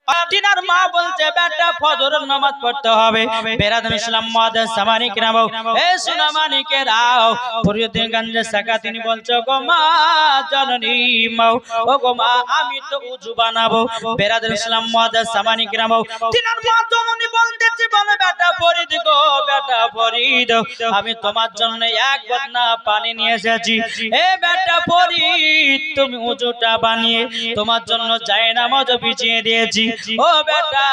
তিনার মা বলছে বেটা ফজরের নামাজ পড়তে হবে। বেরাদান ইসলাম মুআদ্দিন সামানি কিরাম, এ সুনামানি কেরাও ফরিদুদ্দিন গঞ্জে সাকা তিনি বলছে গো মা জননী মাও, ও গো মা আমি তো উযু বানাবো। বেরাদান ইসলাম মুআদ্দিন সামানি কিরাম তিনার মা জননী বলতেছে বলে বেটা ফরিদ গো, বেটা ফরিদ আমি তোমার জন্য এক বদনা পানি নিয়ে এসেছি। এ বেটা ফরিদ তুমি উযুটা বানিয়ে তোমার জন্য জায়নামাজ বিছিয়ে দিয়েছি। ও বেটা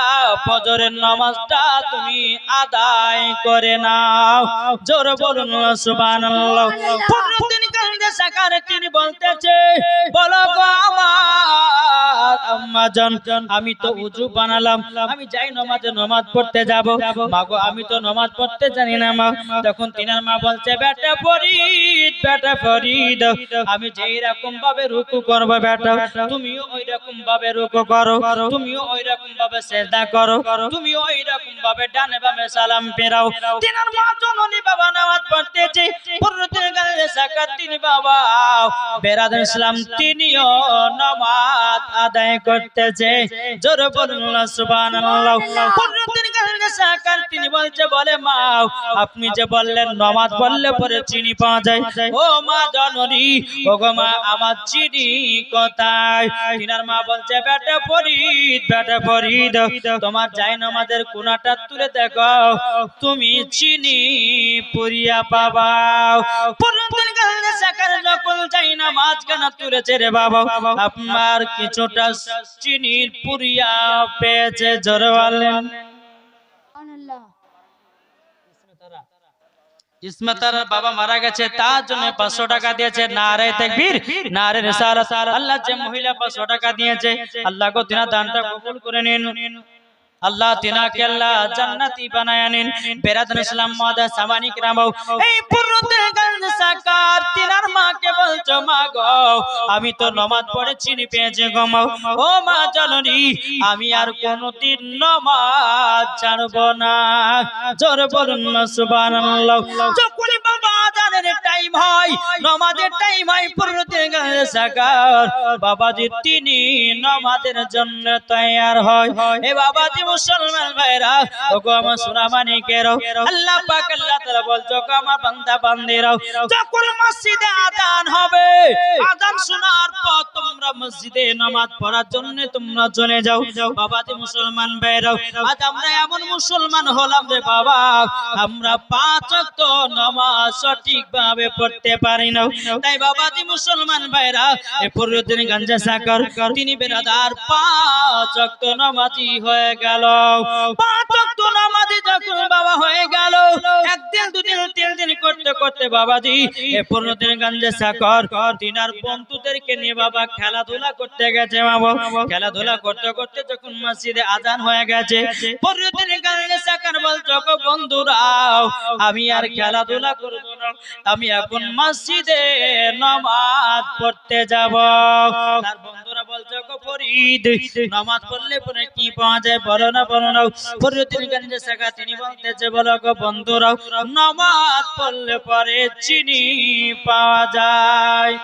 ফজরের নামাজটা তুমি আদায় করে নাও। জোরে বলুন সুবহানাল্লাহ। ফজরুদ্দিন গঞ্জে সাকারে তিনি বলতেছে বলো গো আমার আম্মা জান আমি তো উযু বানালাম, আমি যাই নামাজ পড়তে যাব। মা গো আমি তো নামাজ পড়তে জানি না মা। তখন তিনার মা বলছে বেটা ফরিদ, বেটা ফরিদ আমি যেই রকম ভাবে রুকু করব বেটা তুমিও ওই রকম ভাবে রুকু করো, তুমিও ওই রকম ভাবে সিজদা করো, তুমিও ওই রকম ভাবে ডানে বামে সালাম ফেরাও। তিনার মা জননী বাবা নামাজ পড়তেছে, ফজরুদ্দিন গঞ্জে সাকাত তিনি বাবা বেরাদান ইসলাম তিনিও নামাজ আদায় করতেছে। জোরে বলুন সুবহানাল্লাহ। ফজরুদ্দিন গঞ্জে সাকাত তিনি বলছে বলে মা আপনি যে বললেন নামাজ পড়লে পরে চিনি পাওয়া যায়, ও মা জননী ও গো মা আমার চিনি কোথায়? তিনার মা বলছে বেটা ফরিদ, বেটা ফরিদ তোমার জায়নামাজের কোণাটা তুলে দেখো তুমি চিনি পুরিয়া পাবা। ফজরুদ্দিন গঞ্জে সাকাত যখন জায়নামাজ খানা তুলেছে রে বাবা আপনার কিছুটা চিনির পুরিয়া পেয়েছে। জোরে বলেন ইসমাতার বাবা মারা গেছে তার জন্য 500 টাকা দিয়েছে। নারে তাকবীর, নারে রিসালাত। আল্লাহ যে মহিলা 500 টাকা দিয়েছে আল্লাহ গো তিনার দানটা কবুল করে নিন। আল্লাহ তিনাকে আল্লাহ জান্নাতি বানায় নিন। বেরাদান ইসলাম মুআদ্দিন সামানি কিরাম এই ফজরুদ্দিন গঞ্জে সাকাত তিনার মাকে বলছো মা গো আমি তো নামাজ পড়ে চিনি পেয়েছি গো মা। ও মা জননী আমি আর কোনদিন নামাজ ছাড়ব না। জোরে বলুন সুবহানাল্লাহ। যখনই বাবা আযানের টাইম হয়, নামাজের টাইম হয়, ফজরুদ্দিন গঞ্জে সাকাত বাবাজি তিনি নামাজের জন্য তৈয়ার হয়। এ বাবাজি মুসলমান ভাইরা ও গো আমার সোনামানি কেরো আল্লাহ পাক আল্লাহ তাআলা বলছো গো আমার বান্দা বান্দিরাও যখন মসজিদে আযান হবে আযান শোনার পর তোমরা মসজিদে নামাজ পড়ার জন্য তোমরা চলে যাও। বাবাজি মুসলমান ভাইরা আজ আমরা এমন মুসলমান হলাম রে বাবা আমরা 5 ওয়াক্ত নামাজ সঠিকভাবে পড়তে পারি না। তাই বাবাজি মুসলমান ভাইরা এ ফজরুদ্দিন গঞ্জে সাকাত তিনি বেরাদার 5 ওয়াক্ত নামাজি হয়ে গেল। 5 ওয়াক্ত নামাজি যখন বাবা হয়ে গেল একদিন দুদিন তিন দিন করতে করতে বাবাজি এ ফজরুদ্দিন গঞ্জে সাকাত তিনার বন্ধুদেরকে নিয়ে বাবা খেলাধুলা করতে গেছে। বাবা খেলাধুলা করতে করতে যখন মসজিদে আযান হয়ে গেছে ফজরুদ্দিন গঞ্জে সাকাত বলছো গো বন্ধুরা আমি আর খেলাধুলা করব না, আমি এখন মসজিদে নামাজ পড়তে যাব। তার বন্ধুরা বলছো গো ফরিদ নামাজ পড়লে পরে কি পাওয়া যায় বলো না বলো না। ফজরুদ্দিন গঞ্জে সাকাত তিনি বলতেছে বলো গো বন্ধুরা নামাজ পড়লে পরে চিনি পাওয়া যায়।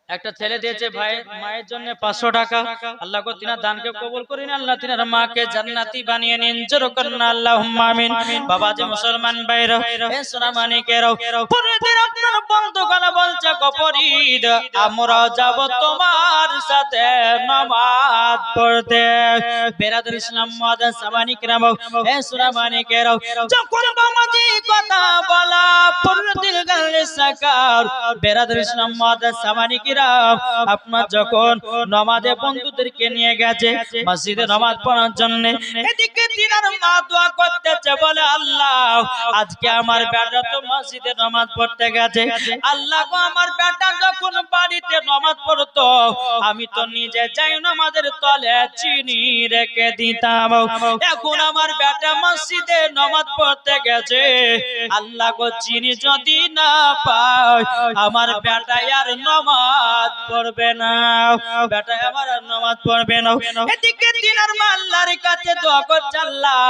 একটা ছেলে দিয়েছে ভাই মায়ের জন্য 500 টাকা আল্লাহ গো তিনার দানকে কবুল করে নিন, আল্লাহ তিনার মাকে জান্নাতি বানিয়ে নিন। জোরে করুন আল্লাহুম্মা আমিন। বাবাজি মুসলমান ভাইরা এ সোনামানি কেরাও ফরিদের আপনার বন্ধু গলা বলছে গো ফরিদ আমরা যাব তোমার সাথে নামাজ পড়তে। বেরাদার ইসলাম মুআদ্দিন সামানি কিরাম এ সোনামানি কেরাও যখন বাবাজি কথা বলা ফরিদের গঞ্জে সাকাত বেরাদার ইসলাম মুআদ্দিন সামানি আপনার যখন নামাজে বন্ধুদেরকে নিয়ে গেছে মসজিদে নামাজ পড়ার জন্য এদিকে তিনার মা দোয়া করতেছে বলে আল্লাহ আজকে আমার বেটা তো মসজিদে নামাজ পড়তে গেছে, আল্লাহ গো আমার বেটা যখন বাড়িতে নামাজ পড়তো আমি তো নিজে যাই নামাজের তলে চিনি রেখে দিতাম, এখন আমার বেটা মসজিদে নামাজ পড়তে গেছে আল্লাহ গো চিনি যদি না পায় আমার বেটা আর নামাজ নামাজ পড়বে না, বেটা আমার আর নামাজ পড়বে না। এদিকে দিনার মা আল্লাহর কাছে দোয়া করছে, আল্লাহ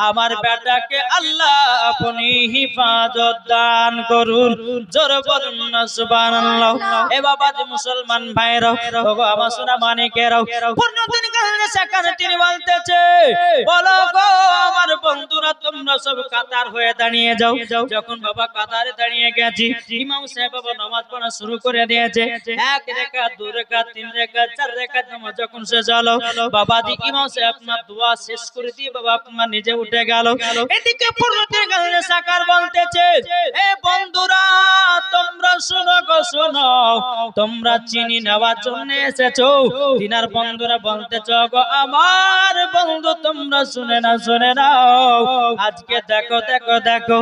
আমার বেটাকে আল্লাহ আপনি হিফাজত দান করুন। জোরে বলুন না সুবহানাল্লাহ। এ বাবা যে মুসলমান ভাইরা, ওগো আমার সোনা মানিকেরাও, পূর্ণদিন কালে সেখানে তিনি বলতেছে, বলো গো আমার বন্ধুরা তোমরা সব কাতার হয়ে দাঁড়িয়ে যাও। যখন বাবা কাতারে দাঁড়িয়ে গেছি, ইমাম সাহেব বাবা নামাজ পড়া শুরু করে দিয়েছে। এক রাকাত, দুই রাকাত, তিন রাকাত, চার রাকাত নামাজ যখন শেষ হলো, বাবাজি ইমাম সাহেব আপনার দোয়া শেষ করে দিয়ে বাবা আপনার নিজে উঠে গেল। এদিকে পূর্ণদিন কালে সাকার বলতেছে, এ বন্ধুরা তোমরা শোনো গো শোনো, তোমরা চিনি নেওয়ার জন্য এসেছো। তিনার বন্ধুরা বলতেছো, গো আমার বন্ধু তোমরা শুনে না, শুনে নাও, আজকে দেখো দেখো দেখো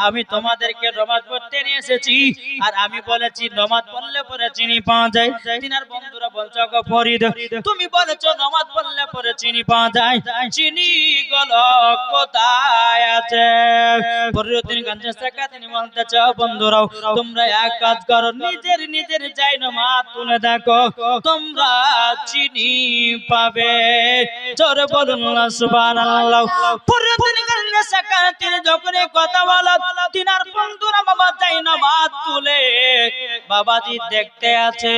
আমি তোমাদেরকে নামাজ পড়তে নিয়ে এসেছি, আর আমি বলেছি নামাজ পড়লে পরে চিনি পাওয়া যায়। তিনার বন্ধুরা বলছো, গো ফরিদ তুমি বলেছো নামাজ পড়লে পরে চিনি পাওয়া যায়, চিনি গুলো কোথায় আছে? ফরিদউদ্দিন গঞ্জে থেকে তিনি বলতেছে, বন্ধুরাও তোমরা এক কাজ করো, নিজের নিজের যাই নামাজ তুলে দেখো, তোমরা চিনি পাবে। জোরে বলুন না সুবহানাল্লাহ। ফরিদউদ্দিন গঞ্জে থেকে তিনি যখন এই কথা বলেন, তিনার বন্ধুরা বাবা যাই নামাজ তুলে বাবাজি দেখতে আছে,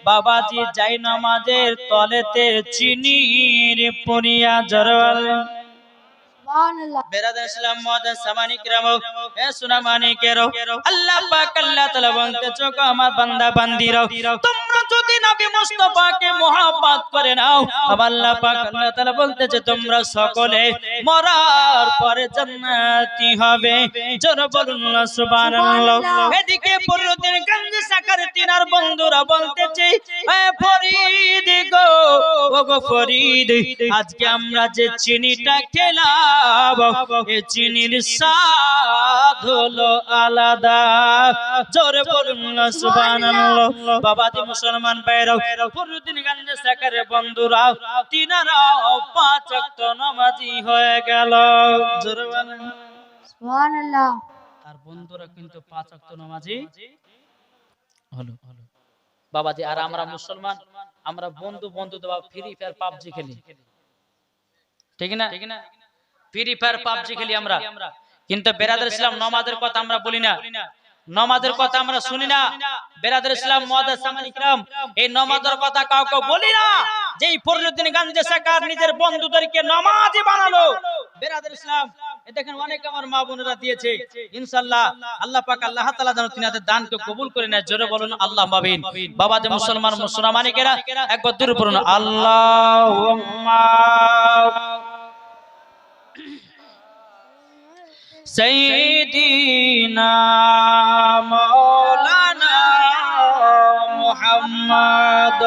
বাবাজি যাই নামাজের তলেতে চিনির পরিয়া। জোরে বলেন বেরাদার ইসলাম মুআদ্দিন সামানি কিরাম, এ সোনা মানিকেরও, আল্লাহ পাক আল্লাহ তাআলা বলতেছে, আমার বান্দা বান্দিরাও তোমরা যদি নবী মুস্তাফাকে মহব্বত করে নাও, আল্লাহ পাক আল্লাহ তাআলা বলতেছে তোমরা সকলে মরার পরে জান্নাতি হবে। জোরে বলুন না সুবহানাল্লাহ। এদিকে ফরিদউদ্দিন গঞ্জ সাকার তিনার বন্ধুরা বলতেছে, এ ফরিদ গো, ও গো ফরিদ, আজকে আমরা যে চিনিটা খেলাম এ চিনির স্বাদ হলো আলাদা। জোরে বলুন না সুবহানাল্লাহ। বাবাজি মুসলমান ভাইরাও, ফরিদউদ্দিন গঞ্জ সাকারের বন্ধুরা তিনারাও 5 ওয়াক্ত নামাজি হয়ে গেল। জোরে বলুন সুবহানাল্লাহ। আর বন্ধুরা কিন্তু 5 ওয়াক্ত নামাজি হলো। বাবাজি আর আমরা মুসলমান, আমরা বন্ধু বন্ধু দেওয়া ফ্রি ফায়ার পাবজি খেলি, ঠিক না? ফ্রি ফায়ার পাবজি খেলি আমরা, কিন্তু বেরাদার ইসলাম নামাজের কথা আমরা বলি না, নামাজের কথা আমরা শুনি না। বেরাদার ইসলাম মুআদ্দিন সামানি কিরাম, এই নামাজের কথা কাউকে বলি না। যেই ফরিদউদ্দিন গঞ্জে সাকার নিজের বন্ধুদেরকে নামাজি বানালো, বেরাদার ইসলাম এ দেখেন অনেক আমার মা বোনেরা দিয়েছে, ইনশাআল্লাহ আল্লাহ পাক আল্লাহ তাআলা যেন তিনাদের দানকে কবুল করে নেয়। জোরে বলুন আল্লাহুম্মা আমিন। বাবা যে মুসলমান মুসলমানিকেরা একবার দূরে পড়ুন আল্লাহুম্মা সাইয়্যিদিনা মাওলানা মুহাম্মদ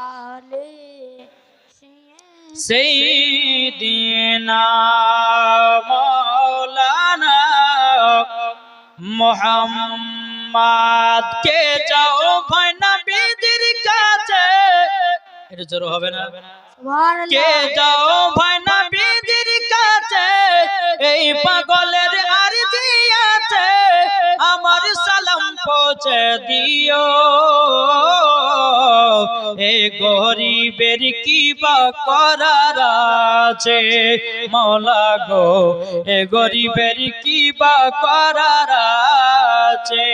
আলি সাইয়্যিদিনা মাওলানা মুহাম্মদ কে যাও ভাই নবীর কাছে, এটা জোরে হবে না? কে যাও ভাই নবীর কাছে, এই পাগলের আরজি আছে, আমার সালাম পৌঁছে দিও, এ গরিবের কি বা করার আছে, মওলা গো এ গরিবের কি বা করার আছে।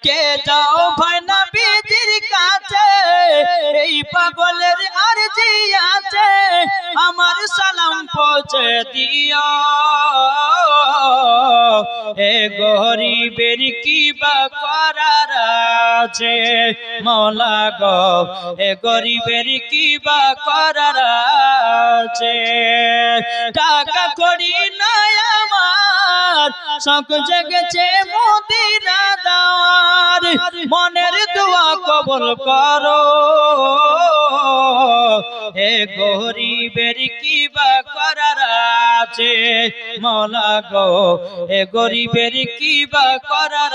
কে যাও ভাই নবীর কাছে, এই পাগলের আরজি আছে, আমার সালাম পৌঁছে দিও, এ গরিবের কি বা করার আছে, মওলা গো এ গরিবের কি বা করার আছে। টাকা করি নাই আমার, শখ জেগেছে মদিনা যাওয়ার, মনের দোয়া কবুল করো, এ গরিবের কি বা করার আছে, মওলা গো এ গরিবের কি বা করার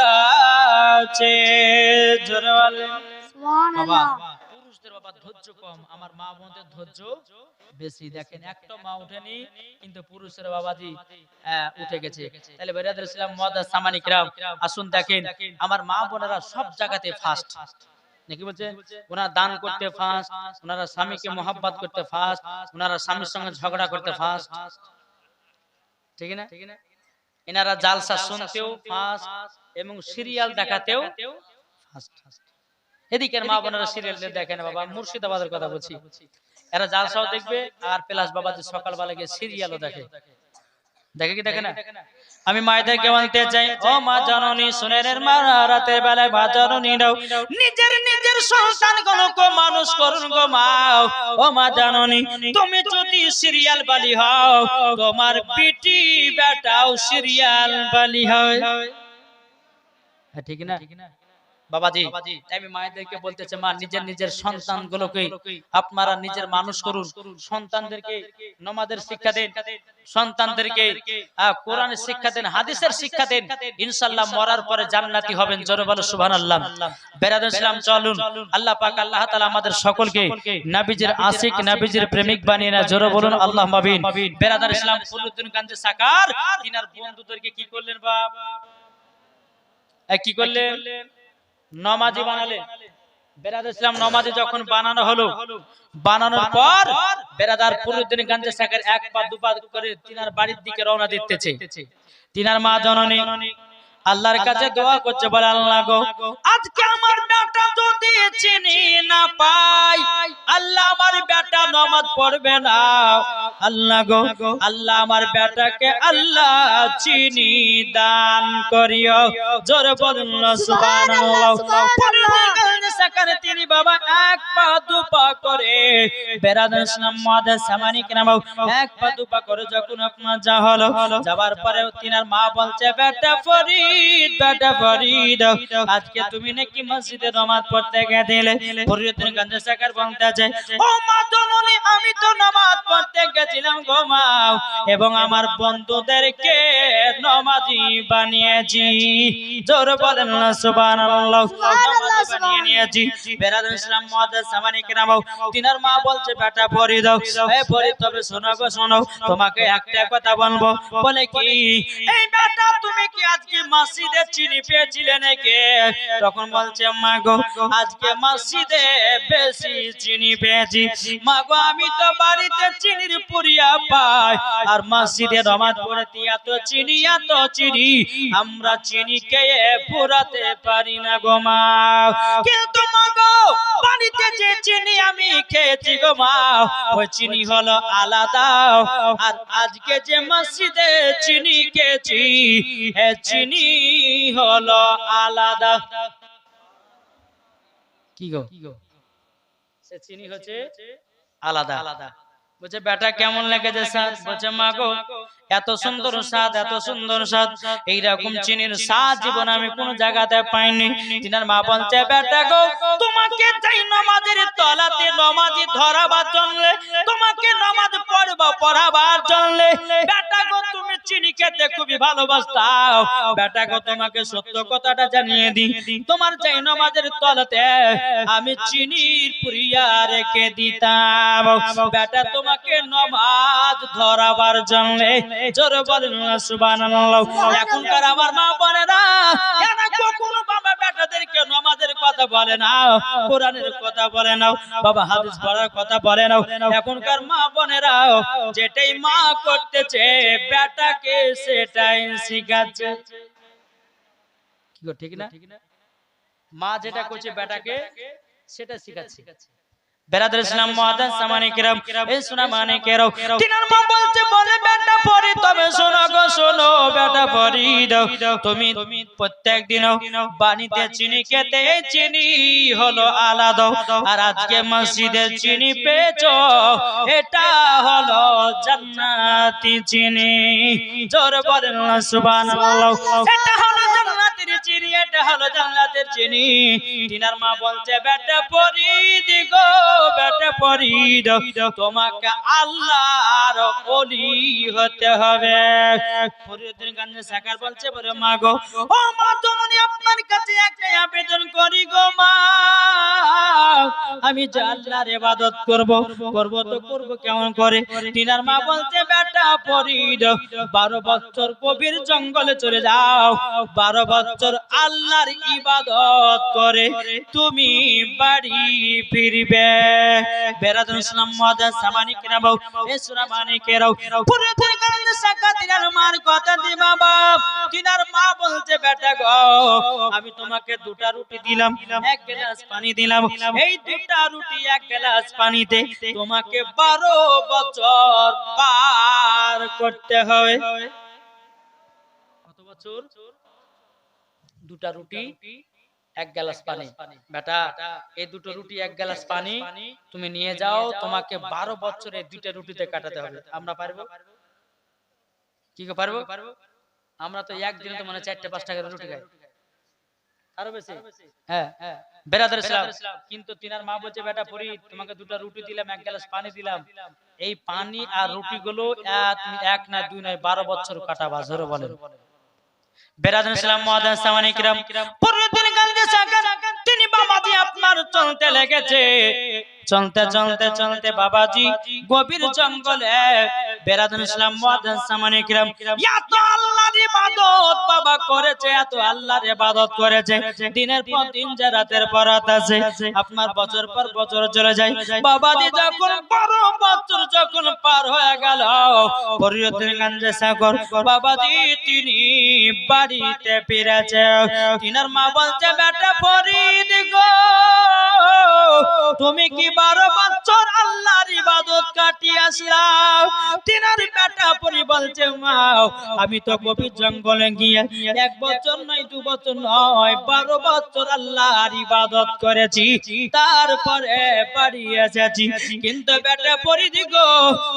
আছে। জোরে বলেন সুবহানাল্লাহ। পুরুষদের বাবা ধৈর্য কম, আমার মা বোনদের ধৈর্য বেশি। দেখেন একটা মা উঠেনি কিন্তু পুরুষের বাবাজি উঠে গেছে। তাহলে বেরাদার ইসলাম মুআদ্দাস সামানি কিরাম, আসুন দেখেন আমার মা বোনেরা সব জায়গাতে ফার্স্ট নাকি বলছে, ওনারা দান করতে ফার্স্ট, ওনারা স্বামীকে মহব্বত করতে ফার্স্ট, ওনারা স্বামীর সঙ্গে ঝগড়া করতে ফার্স্ট, ঠিক না? এনারা জালসা শুনতেও ফার্স্ট এবং সিরিয়াল দেখাতেও ফার্স্ট। এদিকের মা বোনেরা সিরিয়াল দেখে না বাবা, মুর্শিদাবাদের কথা বলছি, এরা জালসাও দেখবে আর প্লাস বাবা যে সকালবেলা গিয়ে সিরিয়ালও দেখে, দেখে কি দেখে না? আমি মায়েদেরকে বলতে চাই, ও মা জননী শুনেন, মা রাতের বেলায় মা জননী নাও নিজের সন্তানগুলোকে মানুষ করুন গো মা। ও মা জননী তুমি যদি সিরিয়াল বালি হও, তোমার বিটি বেটাও সিরিয়াল বালি হয়, ঠিক না বাবাজি? আমি মায়েদেরকে বলতেছে, মা নিজের সন্তানগুলোকে আপনারা নিজের মানুষ করুন, সন্তানদেরকে নামাজের শিক্ষা দেন, সন্তানদেরকে কোরআনের শিক্ষা দেন, হাদিসের শিক্ষা দেন, ইনশাআল্লাহ মরার পরে জান্নাতি হবেন। জোরে বলো সুবহানাল্লাহ। বেরাদর ইসলাম চলুন, আল্লাহ পাক আল্লাহ তাআলা আমাদের সকলকে নবীজির আশিক নবীজির প্রেমিক বানিয়ে না। জোরে বলুন আল্লাহুম্মা আমিন। বেরাদর ইসলাম ফরিদুদ্দিন গঞ্জে সাকার তিনার বন্ধুদেরকে কি করলেন বাপ, কি করলেন? নমাজি বানালেন। বেরাদার ইসলাম নমাজি যখন বানানো হলো, বানানোর পর বেরাদার ফরিদুদ্দিন গঞ্জে সাকার এক পা দুপা করে তিনার বাড়ির দিকে রওনা দিতেছে। তিনার মা জননী আল্লাহর কাছে দোয়া করছে, বলে আল্লাহ গো আজকে আমার বেটা যদি চিনি না পাই, আল্লাহ আমার বেটা নামাজ পড়বে না, আল্লাহ গো আল্লাহ আমার বেটাকে আল্লাহ চিনি দান করিও। জোরে বলুন সুবহানাল্লাহ। সেখানে তিনি বাবা এক পা দুপা করে বেরাদার ইসলাম মুআদ্দাস সামানি কিরাম এক পা দুপা করে যখন আপনার যা হলো, যাবার পরে তিনার মা বলছে, বেটা ফরিদ, বেটা ফরিদ আজকে তুমি নাকি মসজিদে নামাজ পড়তে গেছিলে। ফরিদুদ্দিন গঞ্জে সাকার বলতে চাই, ও মা জননী আমি তো নামাজ পড়তে গেছিলাম গো মা, এবং আমার বন্ধুদেরকে নামাজি বানিয়েছি। জোরে বলেন না সুবহানাল্লাহ। নামাজি বানিয়ে নিয়েছি। বেরাদার ইসলাম মুআদ্দাস সামানি কিরাম তিনার মা বলছে, বেটা ফরিদ, এই ফরিদ তবে শোনো গো শোনো, তোমাকে একটা কথা বলবো। বলে কি? এই বেটা তুমি কি আজকে মসজিদে চিনি পেয়েছিলে নাকি? তখন বলছে, মা গো আজকে মসজিদে বেশি চিনি পেয়েছি। মা গো আমি তো বাড়িতে চিনির পুরিয়া পাই, আর মসজিদে নামাজ পড়তে এত চিনি আমরা চিনি খেয়ে পুরাতে পারি না গো মা। কিন্তু মা গো বাড়িতে যে চিনি আমি খেয়েছি গো মা, ওই চিনি হলো আলাদা, আর আজকে যে মসজিদে চিনি খেয়েছি এ চিনি হলো আলাদা। কি গো সে চিনি হচ্ছে আলাদা। বলছে, বেটা কেমন লেগেছে স্বাদ? বলছে, মা গো এত সুন্দর স্বাদ, এত সুন্দর স্বাদ, এইরকম চিনির স্বাদ জীবন আমি কোন জায়গাতে পাইনি। তিনার মা বলছে, বেটা গো তোমাকে যাই নামাজের তলাতে নামাজি ধরাবার জন্য, তোমাকে নামাজ পড়াবার জন্য, বেটা গো তুমি চিনি খেতে খুবই ভালোবাসতাও, বেটা গো তোমাকে সত্য কথাটা জানিয়ে দিই, তোমার যাই নামাজের তলাতে আমি চিনির পুরিয়া রেখে দিতাম, বেটা তোমাকে নামাজ ধরাবার জন্য। জোরে বলেন সুবহানাল্লাহ। এখনকার আমার মা বোনেরা এরা কখনো বাবা বেটাদেরকে নামাজের কথা বলে না, কোরআনের কথা বলে না, বাবা হাদিস পড়ার কথা বলে না। এখনকার মা বোনেরা যেটাই মা করতেছে বেটাকে সেটাই শিখাচ্ছে। কি গো ঠিক না? মা যেটা করছে বেটাকে সেটা শিখাচ্ছে। বেরাদার ইসলাম মুআদ্দাস সামানি কিরাম, এই শোনা মানে কেরাও তিনার মা বলছে, বলে বেটা ফরিদ তবে শোনো গো শোনো, বেটা ফরিদ তুমি প্রত্যেক দিন বাড়িতে চিনি খেতে, চিনি হলো আলাদা, আর আজকে মসজিদে চিনি পেয়েছো, এটা হলো জান্নাতি চিনি। জোরে বলেন সুবহানাল্লাহ। এটা হলো জান্নাতের চিনি, এটা হলো জান্নাতের চিনি। তিনার মা বলছে, বেটা ফরিদ গো, বেটা ফরিদ তোমাকে আল্লাহর ওলি হতে হবে। ফরিদুদ্দিন গঞ্জে সাকার বলছে, বলে মা গো ও মা জননী আপনার কাছে একটা আবেদন করি গো মা, আমি যে আল্লাহর ইবাদত করব তো করব কেমন করে? তিনার মা বলতে বেটা ফরিদ 12 বছর গভীর জঙ্গলে চলে যাও, 12 বছর আল্লাহর ইবাদত করে তুমি বাড়ি ফিরবে। বেরাদুল ইসলাম মুআদ্দাস সামানি কিরাম এ সূরা মানিকেরাও পুরো দিন সাকা তিনার মার কথা দি বাবা। তিনার মা বলতে বেটা গো আমি তোমাকে দুটা রুটি দিলাম, এক গ্লাস পানি দিলাম, এই দুটা রুটি এক গ্লাস পানিতে তোমাকে 12 বছর পার করতে হবে। কত বছর? দুটা রুটি এক গ্লাস পানি। বেটা এই দুটো রুটি এক গ্লাস পানি তুমি নিয়ে যাও, তোমাকে 12 বছরে দুইটা রুটিতে কাটাতে হবে। আমরা পারবো? কি পারবো? আমরা তো একদিনে তো মানে 4-5 টাকার রুটি খাই, আরো বেশি। হ্যাঁ বেরাদার ইসলাম, কিন্তু তিনার মা বলছে বেটা ফরিদ তোমাকে দুটো রুটি দিলাম, এক গ্লাস পানি দিলাম, এই পানি আর রুটি গুলো এক না দুই নয় 12 বছর কাটাবা। জোরে বলেন। বেরাদার ইসলাম মুআদ্দাস সামানি কিরাম পুরো দিন গালতে সাকান তিনি বাবাজি আপনার চলতে লেগেছে। চলতে চলতে চলতে বাবাজি গভীর জঙ্গলে বেরাদুল ইসলাম মুআদ্দাস সামানি কিরাম এত আল্লাহর ইবাদত বাবা করেছে, এত আল্লাহর ইবাদত করেছে, দিনের পর দিন যে রাতের পর রাত আছে, আপনার বছর পর বছর চলে যায়। বাবাজি যখন 12 বছর যখন পার হয়ে গেল ফরিদগঞ্জে সাগর বাবাজি তিনি বাড়িতে ফিরেছে। তিনার মা বলছে বেটা ফরিদ গো তুমি কি 12 বছর আল্লাহর ইবাদত কাটিয়ে আসলাম? তিনার বেটা পরি বলছে মা আমি তো গভীর জঙ্গলে গিয়ে 1 বছর নয় 2 বছর নয় 12 বছর আল্লাহর ইবাদত করেছি, তারপরে বাড়ি এসেছি। কিন্তু বেটা পরি গো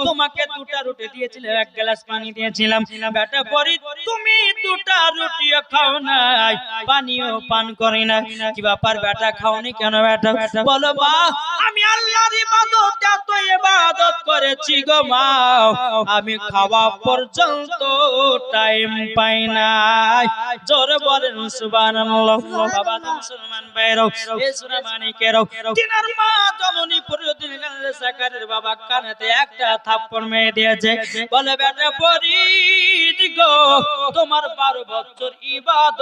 তোমাকে দুটা রুটি দিয়েছিলাম, এক গ্লাস পানি দিয়েছিলাম, বেটা পরি তুমি দুটা রুটিও খাও নাই, পানিও পান করি না, কি ব্যাপার বেটা খাওনি কেন? বেটা বলো মা আমি আল্লাহর ইবাদত এত ইবাদত করেছি গো মা, আমি খাওয়া পর্যন্ত টাইম পাই নাই। জোরে বলেন সুবহানাল্লাহ। বাবা মুসলমান ভাইরা এই সূরা মানিকেরাও তিনার মা জননী ফরিদগঞ্জ সাকারের বাবা কানেতে একটা থাপ্পড় মেরে দিয়েছে, বলে বেটা ফরিদ গো তোমার 12 বছর ইবাদত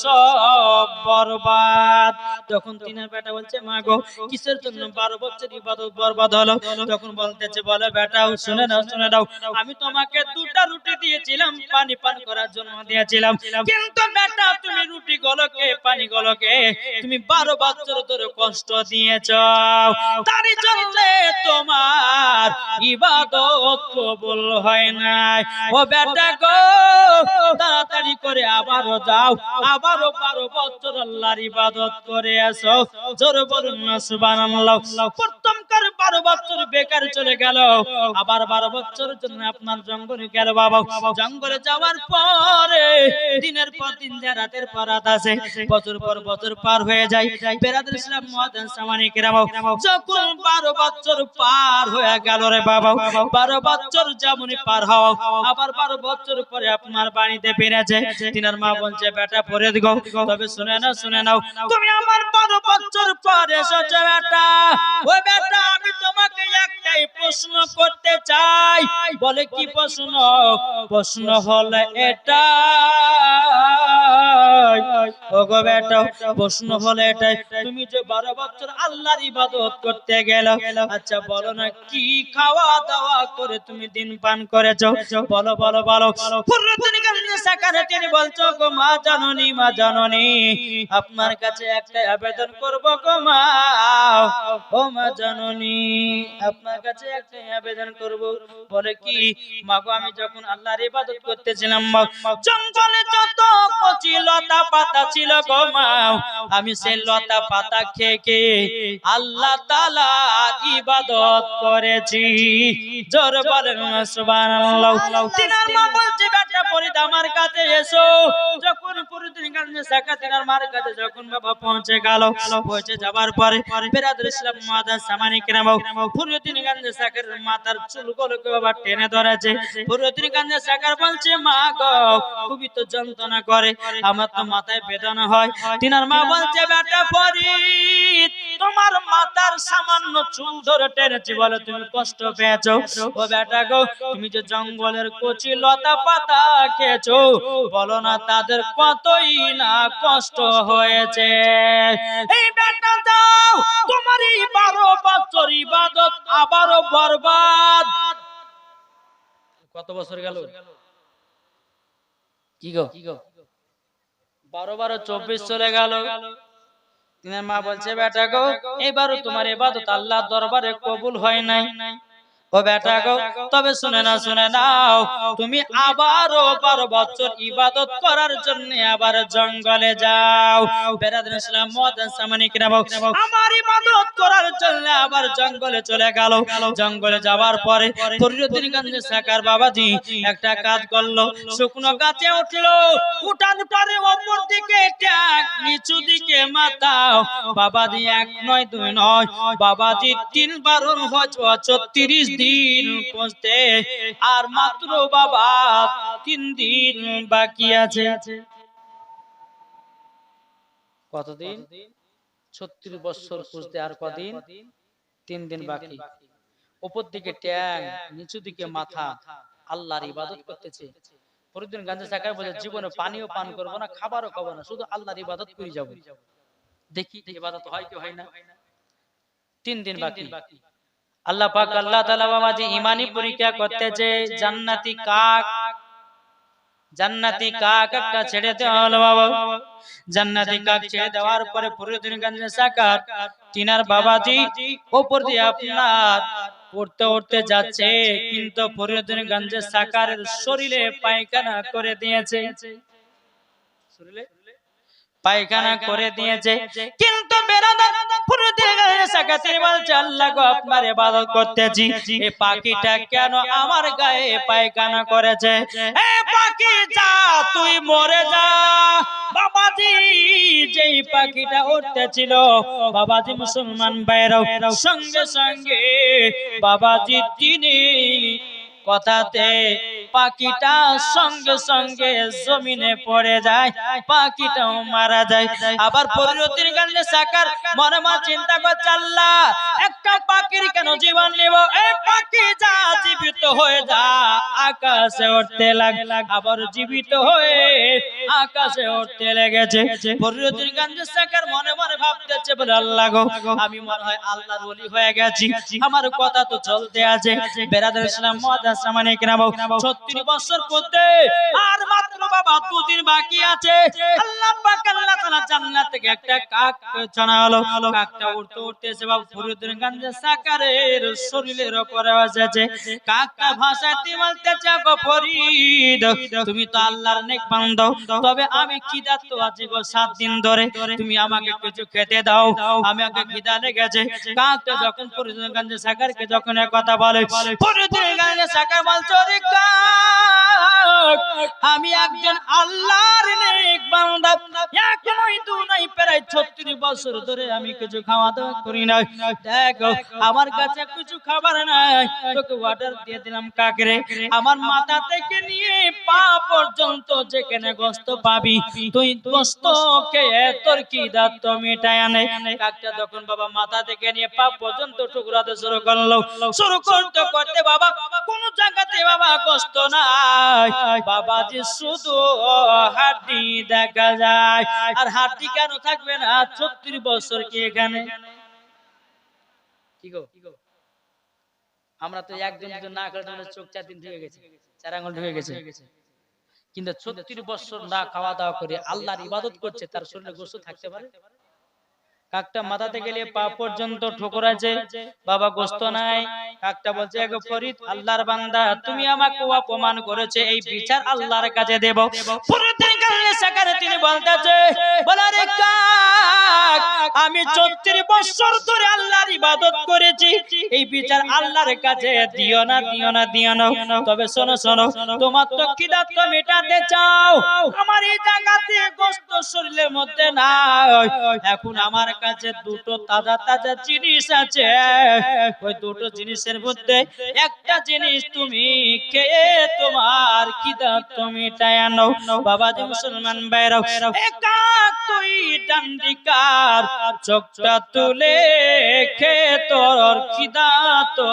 সব বরবাদ। তখন তিনার বেটা বলছে মা গো কিসের জন্য 12 বছর ইবাদত বরবাদ হলো? তখন বলতেছে বলে বেটা শুনে নাও আমি তোমাকে দুটা রুটি দিয়েছিলাম, পানি পান করার জন্য দিয়েছিলাম, কিন্তু বেটা তুমি রুটি গুলোকে পানি গুলোকে তুমি 12 বছর ধরে কষ্ট দিয়েছো, তারই জন্য তোমার ইবাদত কবুল হয় নাই। ও বেটা গো তাড়াতাড়ি করে আবারো যাও, আবারো 12 বছর আল্লাহর ইবাদত করে আসো। জোরে বলুন না সুবহানাল্লাহ। প্রথমকার 12 বছর বেকার চলে গেল, আবার 12 বছরের জন্য আপনার জঙ্গলে গেল বাবা। জঙ্গলে যাওয়ার পরে দিনের পর দিন যে রাতের পর রাত আছে, বছর পর বছর পার হয়ে যায়। বেরাদুল ইসলাম মুআদ্দাস সামানি কিরাম যখন 12 বছর পার হয়ে গেল রে বাবা, 12 বছর যেমনই পার হও আবার 12 বছর পরে আপনার বাড়িতে ফিরেছে। তিনার মা বলছে বেটা ফরিদ গো তবে শুনে নাও তুমি আমার 12 বছর পরে এসেছো বেটা। ও বেটা আমি তোমাকে একটাই প্রশ্ন করতে চাই। বলে কি প্রশ্ন? প্রশ্ন হলো এটা ওগো বেটা প্রশ্ন হলো এটাই, তুমি যে 12 বছর আল্লাহর ইবাদত করতে গেল, আচ্ছা বলো না কি খাওয়া দাওয়া করে তুমি দিন পান করেছো? বলো বলো বলো। ফরিদগঞ্জ সাকারে তিনি বলছো গো মা জাননী আপনার কাছে একটা আবেদন করব গো মা, ও মা জাননী আপনার কাছে একটা আবেদন করব। বলে কি? মা গো আমি যখন আল্লাহর ইবাদত করতেছিলাম জঙ্গলে যত কচি লতা পাতা ছিল গো মা, আমি সেই লতা পাতা খেয়ে আল্লাহ তাআলার ইবাদত করেছি। জোরে বলেন সুবহানাল্লাহ। তিনার মা বলছে বেটা ফরিদ আমার কাছে এসো। যখন ফরিদগঞ্জ সাকা তিনার মার কাছে যখন বাবা পৌঁছে গেল, পৌঁছে যাবার পরে বেরাদুল ইসলাম মুআদ্দাস সামানি কিরাম ফরিদুদ্দিন গাঞ্জে সাকার মাথার চুলগুলোকে বাবা টেনে ধরেছে। ফরিদুদ্দিন গাঞ্জে সাকার বলছে, মা গো খুবই তো যন্ত্রণা করে, আমার তো মাথায় বেদনা হয়। তিনার মা বলছে, বেটা ফরিদ, তোমার মাথার সামান্য চুল ধরে টেনেছি বলে তুমি কষ্ট পেয়েছো। ও বেটা গো, তুমি যে জঙ্গলের কচি লতা পাতা খেয়েছো, বলো না তাদের কতই না কষ্ট হয়েছে। এই বেটা দাও, তোমার এই 12 বছর ইবাদত আবারও বরবাদ। কত বছর গেল? কি গো 12 24 চলে গেল। তিনার মা বলছে, বেটা গো এবারও তোমার ইবাদত আল্লাহর দরবারে কবুল হয় নাই। ও বেটা গো, তবে শুনে নাও, তুমি আবারও 12 বছর ইবাদত করার জন্য আবার জঙ্গলে যাও। বেরাদর ইসলাম মুআজ্জিন সামানি কিরাম, আমার ইবাদত করার জন্য আবার জঙ্গলে চলে গেল। জঙ্গলে যাওয়ার পরে ফরিদুদ্দিন গাঞ্জে সাকার বাবাজি একটা কাজ করলো, শুকনো গাছে উঠলো, উঠার পরে উপর দিকে টাক, নিচু দিকে মাথা। বাবাজি 1 নয় 2 নয়, বাবাজি 3 বারণ হজ 30 দিন পৌঁছতে আর মাত্র বাবা 3 দিন বাকি আছে। কতদিন? 36 বছর পৌঁছতে আর কদিন? 3 দিন বাকি। উপর দিকে ট্যাং, নিচু দিকে মাথা, আল্লাহর ইবাদত করতেছে। ফরিদুদ্দিন গাঞ্জে সাকার বলে, জীবনে পানিও পান করব না, খাবারও খাবো না, শুধু আল্লাহর ইবাদত করে যাব, দেখি ইবাদত হয় কি হয় না। 3 দিন বাকি। আল্লাহ পাক আল্লাহ তাআলা বাবাজি ঈমানি পরীক্ষা করতেছে। জান্নাতি কাক একটা ছেড়ে দেওয়া হলো বাবা। জান্নাতি কাক ছেড়ে দেওয়ার পরে ফরিদুদ্দিন গাঞ্জে সাকার তিনার বাবাজি উপর দিয়ে আপনার উঠতে উঠতে যাচ্ছে, কিন্তু ফরিদুদ্দিন গাঞ্জে সাকারের শরীরে পায়খানা করে দিয়েছে। শরীরে পায়খানা করে দিয়েছে। কিন্তু বেরাদার ফরিদুদ্দিন গাঞ্জে সাকার তিনি বলছে, আল্লাহ গো আপনার ইবাদত করতেছি, এই পাখিটা কেন আমার গায়ে পায়খানা করেছে? এই পাখি যা, তুই মরে যা। বাবাজি যেই পাখিটা উঠতেছিল, বাবাজি মুসলমান ভাইরাও সঙ্গে সঙ্গে বাবাজি তিনি কথাতে পাখিটা সঙ্গে সঙ্গে জমিনে পড়ে যায়, পাখিটাও মারা যায়। আবার ফরিদুদ্দিন গাঞ্জে সাকার মনে মনে চিন্তা করছে, আল্লাহ একটা পাখির কেন জীবন নেব? এই পাখি যা, জীবিত হয়ে যা, আকাশে উঠতে লাগে। আবার জীবিত হয়ে আকাশে উঠতে লেগেছে। ফরিদুদ্দিন গাঞ্জে সাকার মনে মনে ভাবতেছে, বলে আল্লাহ গো, আমি মনে হয় আল্লাহর ওলি হয়ে গেছি, আমার কথা তো চলতে আছে। বেরাদর ইসলাম মুআজ্জিন সামানি কিরাম, 36 বছর করতে আর মাত্র বাবা 2 দিন বাকি আছে। আল্লাহ পাক আল্লাহ তাআলা জান্নাত থেকে একটা কাক ছানা হলো। কাকটা উড়তে উড়তে এসে বাবা ফরিদুদ্দিন গাঞ্জে সাকারের শরীরের উপরে বসেছে। কাকটা ভাষাতে বলতেছে, গো ফরিদ, তুমি তো আল্লাহর নেক বান্দা, তবে আমি খিদার্ত আছি গো 7 দিন ধরে, তুমি আমাকে কিছু খেতে দাও, আমাকে খিদা লেগেছে। কাকটা যখন ফরিদুদ্দিন গাঞ্জে সাকারকে যখন এই কথা বলে, ফরিদুদ্দিন গাঞ্জে সাকার বলছে, ওরে কাক, আমি একজন আল্লাহর নেক বান্দা, 1 নয় 2 নয়, প্রায় 36 বছর ধরে আমি কিছু খাওয়া দাওয়া করি না। দেখো আমার কাছে কিছু খাবার নাই, তোকে অর্ডার দিয়ে দিলাম কাকরে, আমার মাথা থেকে নিয়ে পা পর্যন্ত যেখানে গোশত পাবি, তুই গোশত খেয়ে তোর খিদা তো মিটায় আনে। কাকটা তখন বাবা মাথা থেকে নিয়ে পা পর্যন্ত টুকরাতে শুরু করলো। শুরু করতে করতে বাবা কোন জায়গাতে বাবা গোশত নাই, বাবাজি শুধু হাড্ডি দেখা যায়। আর হাড্ডি কেন থাকবে না? 36 বছর কি এখানে? কি গো, আমরা তো একজন যদি না করে চোখ 4 দিন ঢুকে গেছে, 4 আঙ্গুল ঢুকে গেছে। কিন্তু 36 বছর না খাওয়া দাওয়া করে আল্লাহর ইবাদত করছে, তার শরীরে গোশত থাকতে পারে? কাকটা মাথা থেকে নিয়ে পা পর্যন্ত ঠোকরাছে, বাবা গোশত নাই। কাকটা বলছে, গো ফরিদ, আল্লাহর বান্দা, তুমি আমাকে অপমান করেছে, এই বিচার আল্লাহর কাছে দেব। ফরিদুদ্দিন গাঞ্জে সাকার তিনি বলতেছে, বলে রে কাক, আমি 36 বছর ধরে আল্লাহর ইবাদত করেছি, এই বিচার আল্লাহর কাছে দিও না, দিও না, দিও না। তবে শোনো শোনো, তোমার তো খিদা তো মেটাতে চাও, আমার এই জায়গাতে গোশত শরীরের মধ্যে নাই, এখন আমার কাছে দুটো তাজা তাজা জিনিস আছে, ওই দুটো জিনিসের মধ্যে একটা জিনিস তুমি খেয়ে তোমার খিদা তুমি মিটায় আনো। বাবাজি মুসলমান ভাইরা, একা তুই ডান্ডিকার চোখটা তুলে খেয়ে তোর খিদা তো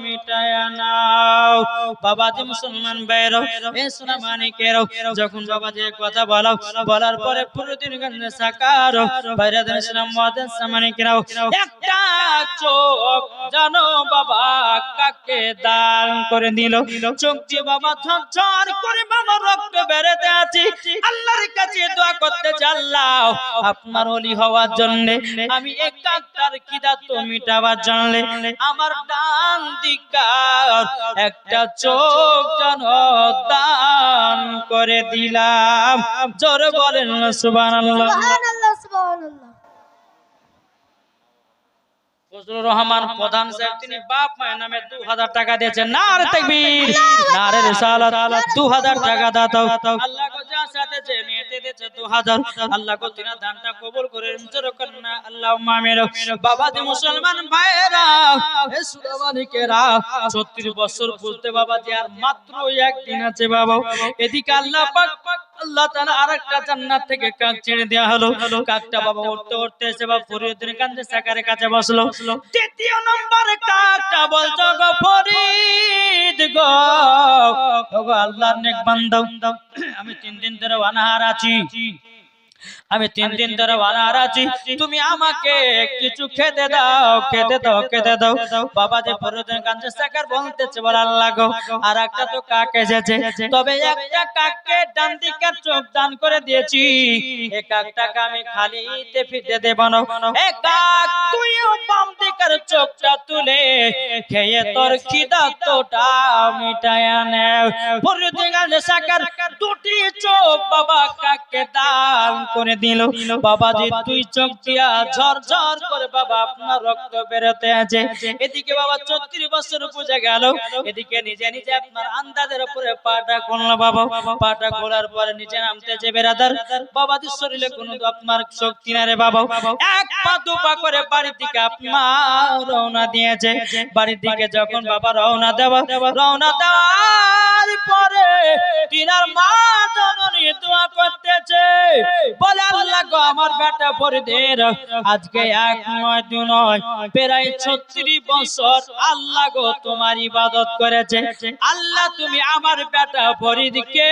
মিটায় আনাও। বাবাজি মুসলমান ভাইরা, এ সোনা মানিকেরও, যখন বাবাজি কথা বলার পরে পুরোদিন গঞ্জে সাকার বাইরে দেন ইসলাম মুয়াজ্জিন সামানিকেরও, একটা চোখ জানো বাবা কাকে দান করে দিল। চোখ দিয়ে বাবা ঝরঝর করে বাবা রক্ত বেরোতে আছে। আল্লাহর কাছে দোয়া করতে চাল্লাও আপনার ওলি হওয়ার জন্য, আমি একাত্তর খিদা তো মিটাবার জন্য আমার ডান দিকার একটা চোখ যেন দান করে দিলাম। জোরে বলেন সুবহানাল্লাহ। সুবহানাল্লাহ সুবহানাল্লাহ। ফজলুর রহমান প্রধান সাহেব তিনি বাপ মায়ের নামে 2000 টাকা দিয়েছেন। নারে তাকবীর, নারে রিসালাত। 2000 টাকা দাও। আল্লাহ কো যা সাথে যে নিয়তে দিয়েছে 2000, আল্লাহ কো তিনা দানটা কবুল করে জোরে করেন না আল্লাহুম্মা আমিন। বাবাজি মুসলমান ভাইরা, এ সুদামানিকেরা, 36 বছর বুঝতে বাবাজি আর মাত্র একদিন আছে বাবা। এদিকে আল্লাহ পাক আল্লাহ তাআলা আরেকটা জান্নাত থেকে কাক ছেড়ে দেয়া হলো। কাকটা বাবা উঠতে উঠতে এসে বাবা ফরিদের কান্দে সাকারের কাছে বসলো। তৃতীয় নম্বরে কাকটা বলতো, গো ফরিদ গো, ওগো আল্লাহর নেক বান্দা, আমি 3 দিন ধরে অনাহার আছি, আমি 3 দিন ধরে অনাহার আছি, তুমি আমাকে কিছু খেতে দাও, খেতে দাও, খেতে দাও। বাবা যে ফরিদের কান্দে সাকার বলতেছে, বল আল্লাহ গো, আর একটা তো কাক এসেছে, তবে একটা কাককে ডান দিকের চোখ দান করে দিয়েছি, এই কাকটাকে আমি খালিতে ফিরতে দেব না। এ কাক তুইও বাম দিকের চোখটা তুলে খেয়ে তোর খিদা তোটা মিটায় আনে। ফরিদের কান্দে সাকার দুটি চোখ বাবা কাককে দান করে দিল। বাবাজি দুই চোখ দিয়া ঝরঝর করে বাবা আপনার রক্ত বেরোতে আছে। এদিকে বাবা 34 বছর পূজা গেল, এদিকে নিজে নিজে আপনার আন্দাজের উপরে পাটা খুললো বাবা। পাটা খোলার পরে নিচে নামতেছে বেরাদার। বাবাজির শরীরে কোনো আপনার শক্তি না রে বাবা। এক পা দু পা করে বাড়ির দিকে আপনার রওনা দিয়েছে। বাড়ির দিকে যখন বাবা রওনা দেওয়ার পরে তিনার মা জননী দোয়া করতেছে, বলে আল্লাহ গো, আমার বেটা ফরিদের আজকে 1 নয় 2 নয় প্রায় 36 বছর আল্লাহ গো তোমার ইবাদত করেছে। আল্লাহ তুমি আমার বেটা ফরিদকে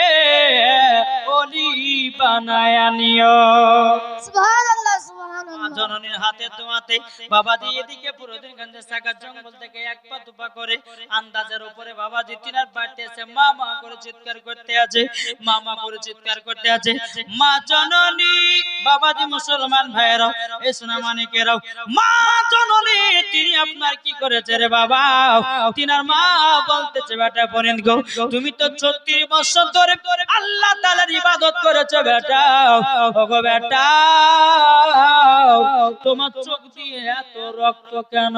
ওলি বানায়া নিও। সুবহানাল্লাহ সুবহানাল্লাহ। জননীর হাতে তোমাতে বাবাজি এদিকে পুরোদিন গঞ্জে সাগর জঙ্গল থেকে এক পা দুপা করে আন্দাজের উপরে বাবাজি তিনার বাড়িতে এসে মা মা করে চিৎকার করতে আছে, মামা করে চিৎকার করতে আছে। মা জননী, বাবাজি মুসলমান ভাইরা, এই সোনা মানিকেরাও, মা জননী তিনি আপনার কি করেছে রে বাবা? তিনার মা বলতেছে, বেটা ফরিদ গো, তুমি তো 36 বছর ধরে আল্লাহ তাআলার ইবাদত করেছো বেটা। ওগো বেটা, তোমার চোখ দিয়ে এত রক্ত কেন?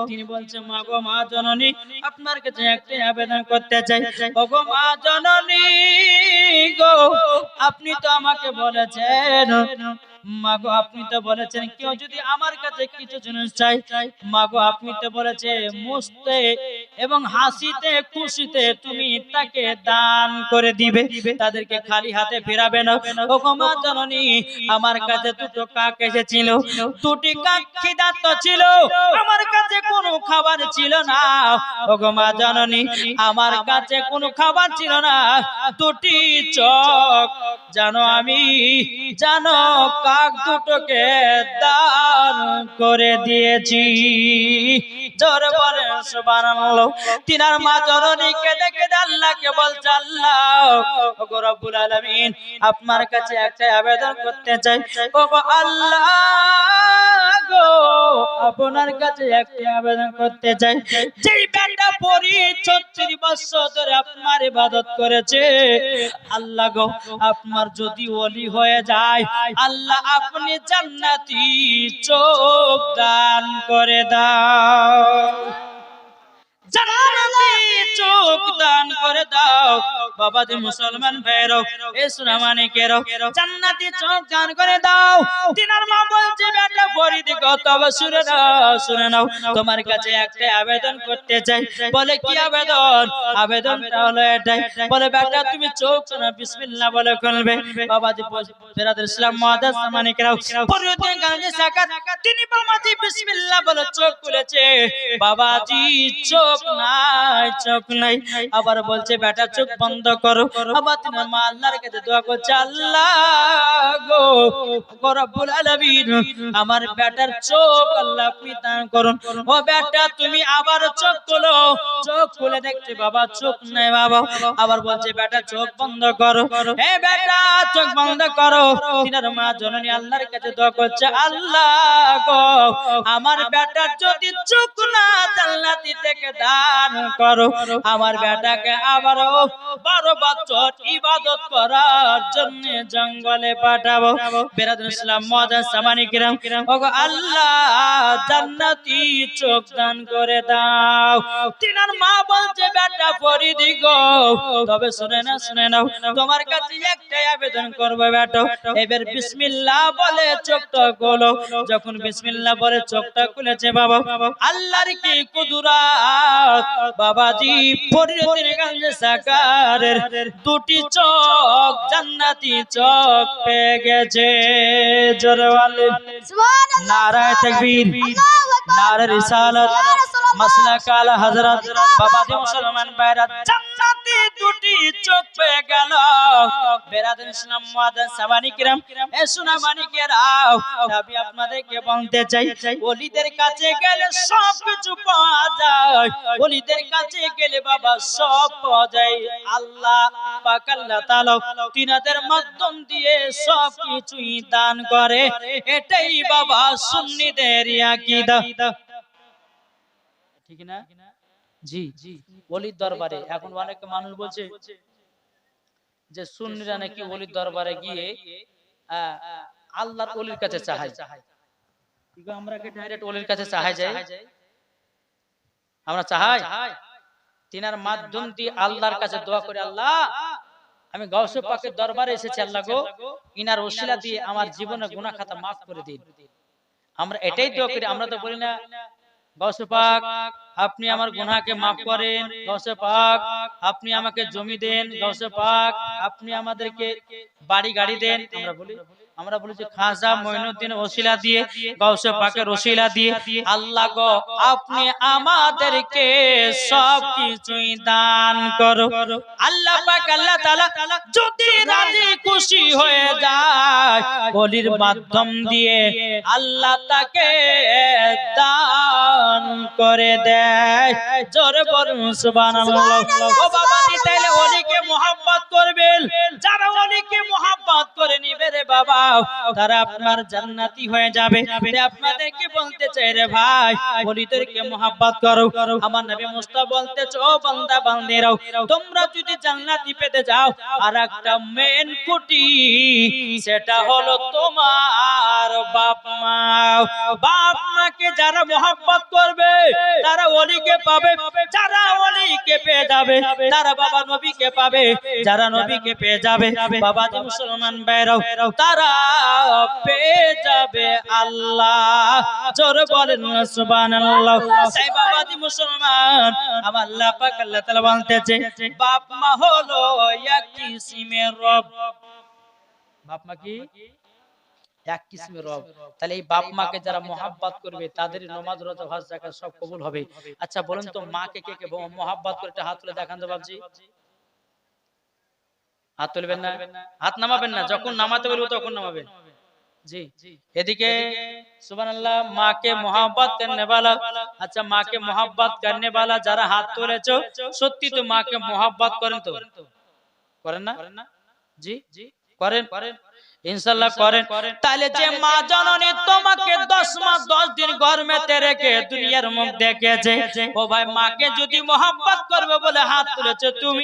তিনি বলছে, মা গো, মা জননী, আপনার কাছে একটা আবেদন করতে চাই। ওগো মা জননী গো, আপনি তো আমাকে বলেছেন, মাগো আপনি তো বলেছেন কেউ যদি আমার কাছে কিছু জিনিস চাই, মাগো আপনি তো বলেছে মুস্তে এবং হাসিতে খুশিতে তুমি তাকে দান করে দিবে, তাদেরকে খালি হাতে ফেরাবে না। ওগো মা জননী, আমার কাছে দুটো কাক এসেছিল, দুটি কাক খিদার্ত ছিল, আমার কাছে কোনো খাবার ছিল না। ওগো মা জননী, আমার কাছে কোনো খাবার ছিল না, দুটি চোখ জানো আমি জানো কাক দুটোকে দান করে দিয়েছি। জোরে বলেন সুবহানাল্লাহ। তিনার মা জননী কেঁদে কেঁদে আল্লাহকে বলছে, আল্লাহ ওগো রব্বুল আলামিন, আপনার কাছে একটা আবেদন করতে চাই। ওগো আল্লাহ গো, আপনার কাছে একটা আবেদন করতে চাই। যেই বেটা পরি 36 বছর ধরে আপনার ইবাদত করেছে, আল্লাহ গো, আপনার যদি ওলি হয়ে যায়, আল্লাহ আপনি জান্নাতি চোখ দান করে দাও, জান্নাতি চোখ দান করে দাও। বাবাজি মুসলমান ভাইরো এ সোনা মানিকেরো জান্নাতি চোখ দান করে দাও। তিনার মা বলছে বেটা ফরিদ গো তবে শুনে নাও তোমার কাছে একটা আবেদন করতে চাই। বলে কি আবেদন? আবেদনটা হলো এটাই, বলে বেটা তুমি চোখ না বিসমিল্লাহ বলে খুলবে। বাবাজি ফেরাদের ইসলাম মুআদ্দাস মানিকেরাও ফরিদের গানে সাকাত তিনি বাবাজি বিসমিল্লাহ বলে চোখ খুলেছে। বাবাজি চোখ নাই আবার বলছে বেটা চোখ বন্ধ করো। আবার তিনি মা আল্লাহর কাছে দোয়া করছে, আল্লাহ গো রব্বুল আলামিন আমার বেটার চোখ আল্লাহ আপনি দান করুন। ও বেটা তুমি আবার চোখ খোলো। চোখ খুলে দেখছে বাবা চোখ নাই বাবা। আবার বলছে বেটা চোখ বন্ধ করো। এ বেটা চোখ বন্ধ করো। তিনার মা জননী আল্লাহর কাছে দোয়া করছে, আল্লাহ গো আমার বেটার যদি চোখ না জান্নাতি থেকে দান করো, আমার বেটাকে আবারও 12 বছর ইবাদত করার জন্য জঙ্গলে পাঠাবো। বেরাদুল ইসলাম মুআদ্দাস মানিকেরাম ওগো আল্লাহ জান্নাতি চোখ দান করে দাও। তিনার মা বলছে বেটা ফরিদি গো তবে শুনে নাও তোমার কাছে একটাই আবেদন করবো বেটা, এবার বিসমিল্লাহ বলে চোখটা খোলো। যখন বিসমিল্লাহ বলে চোখটা খুলেছে বাবা আল্লাহর কি কুদরত। বাবাজি ফরিদের গঞ্জে সাকারের দুটি চোখ জান্নাতি চোখ পেয়ে গেছে। জোরে বলেন সুবহানাল্লাহ। নারায়ে তাকবীর, আল্লাহু আকবার। নারে রিসালাত, মাসলাক আলা হযরত। বাবাজি মুসলমান ভাইরা জান্নাতি দুটি চোখ পেয়ে গেল। বেরাদুল ইসলাম মুআদ্দাস মানিকেরাম এ সোনা মানিকেরাও নবী আপনাদেরকে বলতে চাই ওলিদের কাছে গেলে সব কিছু পাওয়া যায়। ওলিদের কাছে গেলে বাবা সব পাওয়া যায়। আল্লাহ পাক আল্লাহ তাআলা তিনাদের মাধ্যম দিয়ে সব কিছুই দান করে। এটাই বাবা সুন্নিদের আকীদা, ঠিক না? জি ওলির দরবারে এখন অনেক মানুষ বলছে যে সুন্নিরা নাকি ওলির দরবারে গিয়ে আল্লাহর ওলির কাছে চায়। ঠিক আমরা কি ডাইরেক্ট ওলির কাছে চায় যাই? আমরা চাই তিনার মাধ্যম দিয়ে আল্লাহর কাছে দোয়া করে, আল্লাহ আমি গাউসে পাকের দরবারে এসেছি, আল্লাহ গো ইনার ওসিলা দিয়ে আমার জীবনের গুনাহ খাতা maaf করে দিন। আমরা এটাই দোয়া করি। আমরা তো বলি না গাউসে পাক আপনি আমার গুনাহকে maaf করেন, গাউসে পাক আপনি আমাকে জমি দেন, গাউসে পাক আপনি আমাদেরকে বাড়ি গাড়ি দেন। আমরা বলি যে খাজা মঈনুদ্দিন ওসিলা দিয়ে গাউসে পাকের ওসিলা দিয়ে আল্লাহ গো আপনি আমাদেরকে সব কিছুই দান করো। আল্লাহ পাক আল্লাহ তাআলা যদি রাজি খুশি হয়ে যায় ওলির মাধ্যম দিয়ে আল্লাহ তাকে দান করে দেয়। জোরে বলুন সুবহানাল্লাহ। ও বাবাজি তাইলে ওলিকে মুহাব্বত করবেন। যারা ওলিকে মুহাব্বত করে নিবে রে বাবা তারা আপনার জান্নাতি হয়ে যাবে। আপনাদেরকে বলতে চাই রে ভাই ওলিদেরকে মুহাব্বত করো। আমার নবী মুস্তাফা বলতেছে ও বান্দা বান্দিরাও তোমরা যদি জান্নাতি পেতে যাও আর একটা মেন কুটি সেটা হলো তোমার বাপ মা। বাপ মাকে যারা মুহাব্বত করবে তারা ওলিকে পাবে। যারা ওলিকে পেয়ে যাবে তারা বাবা নবীকে পাবে। যারা নবীকে পেয়ে যাবে বাবাজি মুসলমান ভাইরাও তারা পেয়ে যাবে আল্লাহ। জোরে বলেন সুবহানাল্লাহ। সেই বাবাজি মুসলমান আমার আল্লাহ পাক আল্লাহ তাআলা বলতেছে বাপ মা হলো এক কিসমের রব। বাপ মা কি এক কিসমের রব। তাহলে এই বাপ মাকে যারা মুহাব্বত করবে তাদের নামাজ রোজা হজ যাকাত সব কবুল হবে। আচ্ছা বলেন তো মাকে কে কে মুহাব্বত করে হাত তুলে দেখান তো বাবজি। হাত তুলবেন না, হাত নামাবেন না, যখন নামাতে বলবো তখন নামাবেন। জি এদিকে সুবহানাল্লাহ মাকে मोहब्बत करने वाला। अच्छा माँ के मोहब्बत करने वाला যারা হাত তুলেছো সত্যি তো মাকে मोहब्बत করেন তো করেন না? জি করেন इंशाल्लाह করেন। তাহলে যে মা জননী তোমাকে 10 মাস 10 দিন গর্ভে রেখে দুনিয়ার মুখ দেখেছে ও ভাই মাকে যদি मोहब्बत করবে বলে হাত তুলেছো তুমি